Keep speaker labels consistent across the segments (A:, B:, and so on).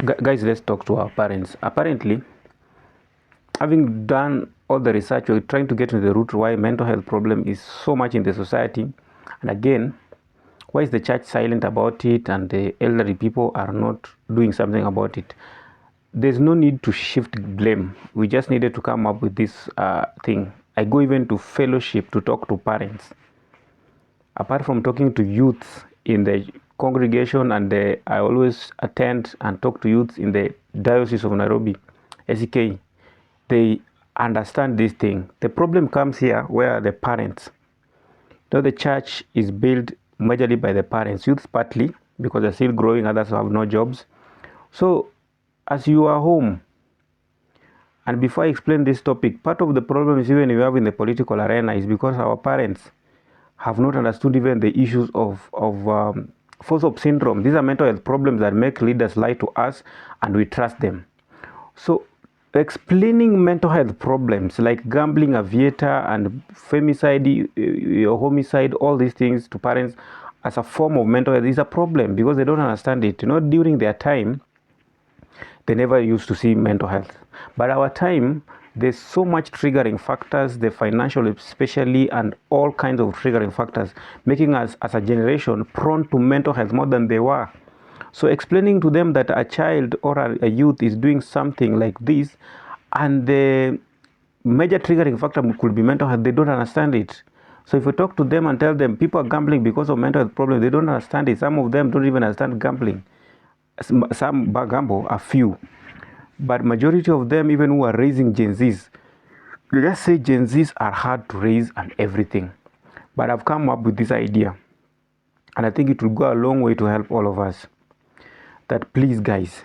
A: Guys, let's talk to our parents. Apparently, having done all the research, we're trying to get to the root why mental health problem is so much in the society. And again, why is the church silent about it and the elderly people are not doing something about it? There's no need to shift blame. We just needed to come up with this thing. I go even to fellowship to talk to parents. Apart from talking to youths in the congregation, and I always attend and talk to youths in the Diocese of Nairobi, SEK, they understand this thing. The problem comes here where the parents, the church is built majorly by the parents, youths partly because they're still growing, others have no jobs. So as you are home, and before I explain this topic, part of the problem is even we have in the political arena is because our parents have not understood even the issues of FOSOP syndrome. These are mental health problems that make leaders lie to us and we trust them. So explaining mental health problems like gambling, aviator, and femicide, homicide, all these things to parents as a form of mental health is a problem because they don't understand it. During their time, they never used to see mental health. But our time, there's so much triggering factors, the financial especially, and all kinds of triggering factors, making us as a generation prone to mental health more than they were. So explaining to them that a child or a youth is doing something like this, and the major triggering factor could be mental health, they don't understand it. So if we talk to them and tell them people are gambling because of mental health problems, they don't understand it. Some of them don't even understand gambling. Some gamble, a few, but majority of them, even who are raising Gen Zs, let's say Gen Zs are hard to raise and everything, but I've come up with this idea, and I think it will go a long way to help all of us, that please guys,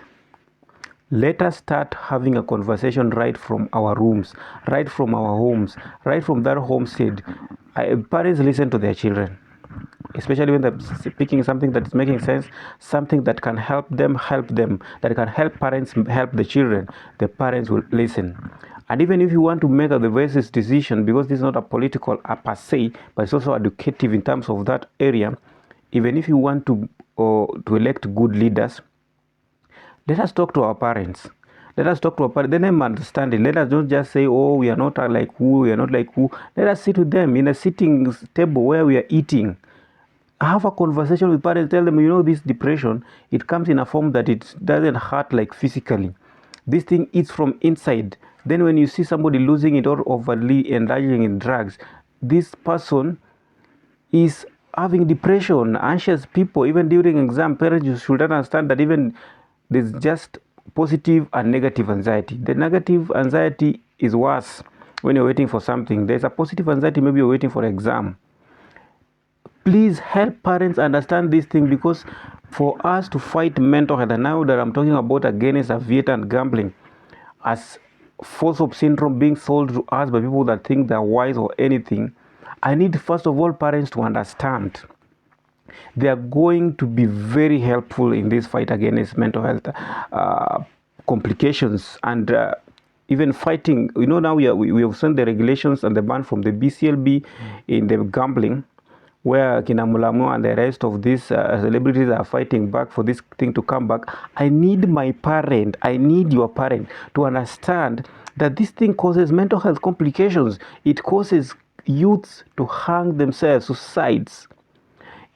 A: let us start having a conversation right from our rooms, right from our homes, right from that homestead. Parents listen to their children, especially when they're speaking something that is making sense, something that can help them, that can help parents help the children. The parents will listen. And even if you want to make a wisest decision, because this is not a political per se, but it's also educative in terms of that area, even if you want to elect good leaders, let us talk to our parents. Let us talk to our parents. Let them understand it. Let us not just say, oh, we are not like who, we are not like who. Let us sit with them in a sitting table where we are eating. Have a conversation with parents. Tell them, this depression, it comes in a form that it doesn't hurt like physically. This thing eats from inside. Then when you see somebody losing it or overly indulging in drugs, this person is having depression, anxious people. Even during exam, parents should understand that even there's just positive and negative anxiety. The negative anxiety is worse when you're waiting for something. There's a positive anxiety, maybe you're waiting for an exam. Please help parents understand this thing, because for us to fight mental health, and now that I'm talking about against aviator and gambling as FOSOP syndrome being sold to us by people that think they're wise or anything, I need first of all parents to understand they are going to be very helpful in this fight against mental health complications, and even fighting. Now we have sent the regulations and the ban from the BCLB in the gambling, where Kina Mulamo and the rest of these celebrities are fighting back for this thing to come back. I need your parent to understand that this thing causes mental health complications. It causes youths to hang themselves, suicides.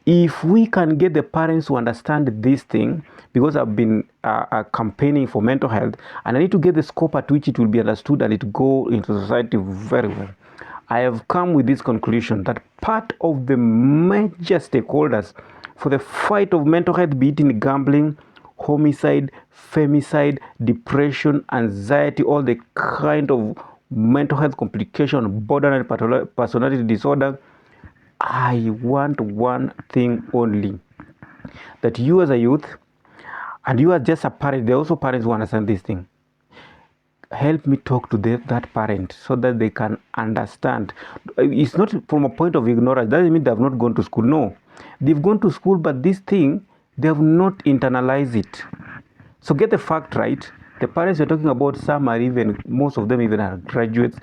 A: If we can get the parents to understand this thing, because I've been campaigning for mental health, and I need to get the scope at which it will be understood and it go into society very well. I have come with this conclusion that part of the major stakeholders for the fight of mental health, be it in gambling, homicide, femicide, depression, anxiety, all the kind of mental health complication, borderline personality disorder, I want one thing only, that you as a youth, and you are just a parent, there are also parents who understand this thing. Help me talk to that parent so that they can understand. It's not from a point of ignorance. Doesn't mean they have not gone to school. No, they've gone to school, but this thing, they have not internalized it. So get the fact right. The parents you're talking about, most of them even are graduates.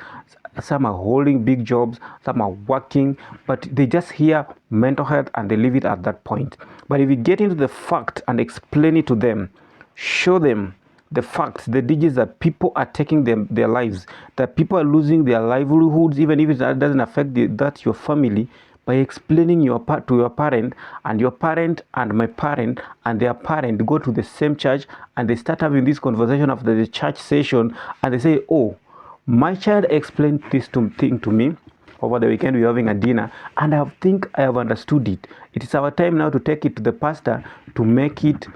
A: Some are holding big jobs, some are working, but they just hear mental health and they leave it at that point. But if you get into the fact and explain it to them, show them the facts, the digits that people are taking their lives, that people are losing their livelihoods, even if it doesn't affect that your family, by explaining to your parent, and your parent and my parent and their parent go to the same church, and they start having this conversation after the church session, and they say, oh, my child explained this thing to me over the weekend. We were having a dinner, and I think I have understood it. It is our time now to take it to the pastor to make it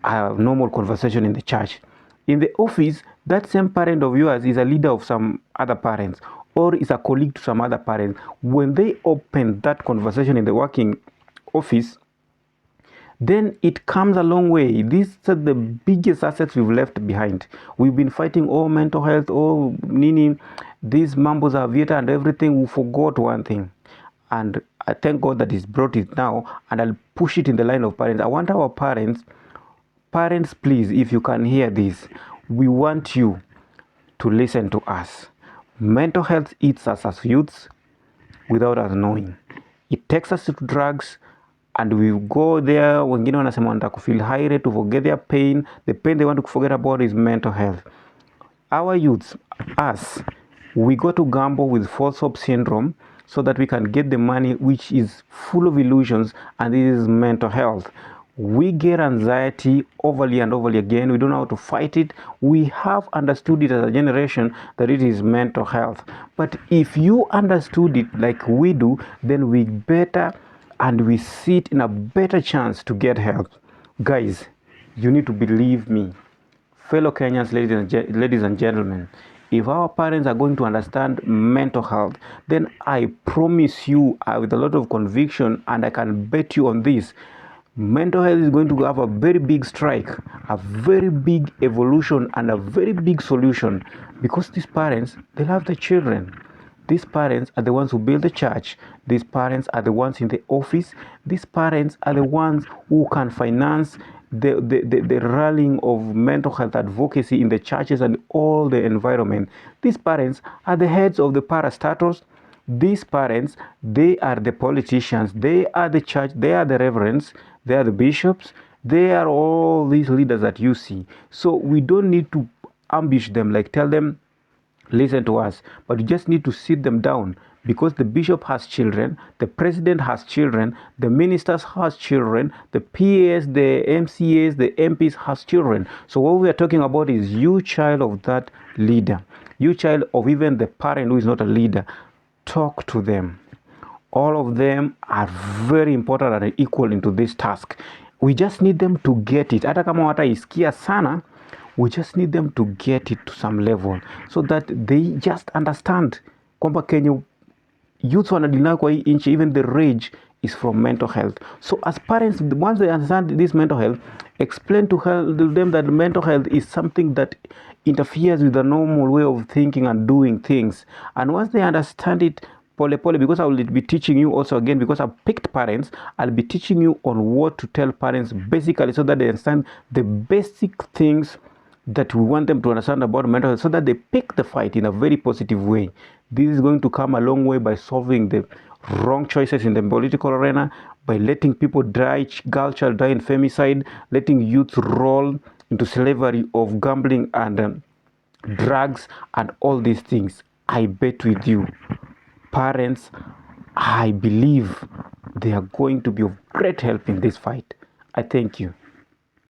A: a normal conversation in the church. In the office, that same parent of yours is a leader of some other parents, or is a colleague to some other parents. When they open that conversation in the working office, then it comes a long way. These are the biggest assets we've left behind. We've been fighting mental health, nini, these mambos are Vieta and everything. We forgot one thing. And I thank God that He's brought it now, and I'll push it in the line of parents. I want our parents, please, if you can hear this, we want you to listen to us. Mental health eats us as youths without us knowing. It takes us to drugs, and we go there. Wengine wanasema wanataka kufeel high rate to forget their pain. The pain they want to forget about is mental health. Our youths, us, we go to gamble with false hope syndrome so that we can get the money, which is full of illusions, and this is mental health. We get anxiety overly and overly again. We don't know how to fight it. We have understood it as a generation that it is mental health. But if you understood it like we do, then we better, and we sit in a better chance to get help. Guys, you need to believe me. Fellow Kenyans, ladies and gentlemen, if our parents are going to understand mental health, then I promise you, with a lot of conviction, and I can bet you on this, mental health is going to have a very big strike, a very big evolution, and a very big solution, because these parents, they love their children. These parents are the ones who build the church. These parents are the ones in the office. These parents are the ones who can finance the rallying of mental health advocacy in the churches and all the environment. These parents are the heads of the parastatals. These parents, they are the politicians. They are the church. They are the reverends. They are the bishops. They are all these leaders that you see. So we don't need to ambush them, like tell them, listen to us, but you just need to sit them down, because the bishop has children, the president has children, the ministers has children, the PAs, the MCAs, the MPs has children. So what we are talking about is you, child of that leader, you, child of even the parent who is not a leader. Talk to them. All of them are very important and equal into this task. We just need them to get it. Hata kama wataisikia sana, we just need them to get it to some level, so that they just understand kwamba Kenya youth wanadili kwa hii nchi, even the rage is from mental health. So as parents, once they understand this mental health, explain to them that mental health is something that interferes with the normal way of thinking and doing things. And once they understand it, pole, because I will be teaching you also again, because I've picked parents, I'll be teaching you on what to tell parents basically, so that they understand the basic things that we want them to understand about mental health, so that they pick the fight in a very positive way. This is going to come a long way by solving the wrong choices in the political arena, by letting people die, girl child die in femicide, letting youth roll into slavery of gambling and drugs and all these things. I bet with you, parents, I believe they are going to be of great help in this fight. I thank you.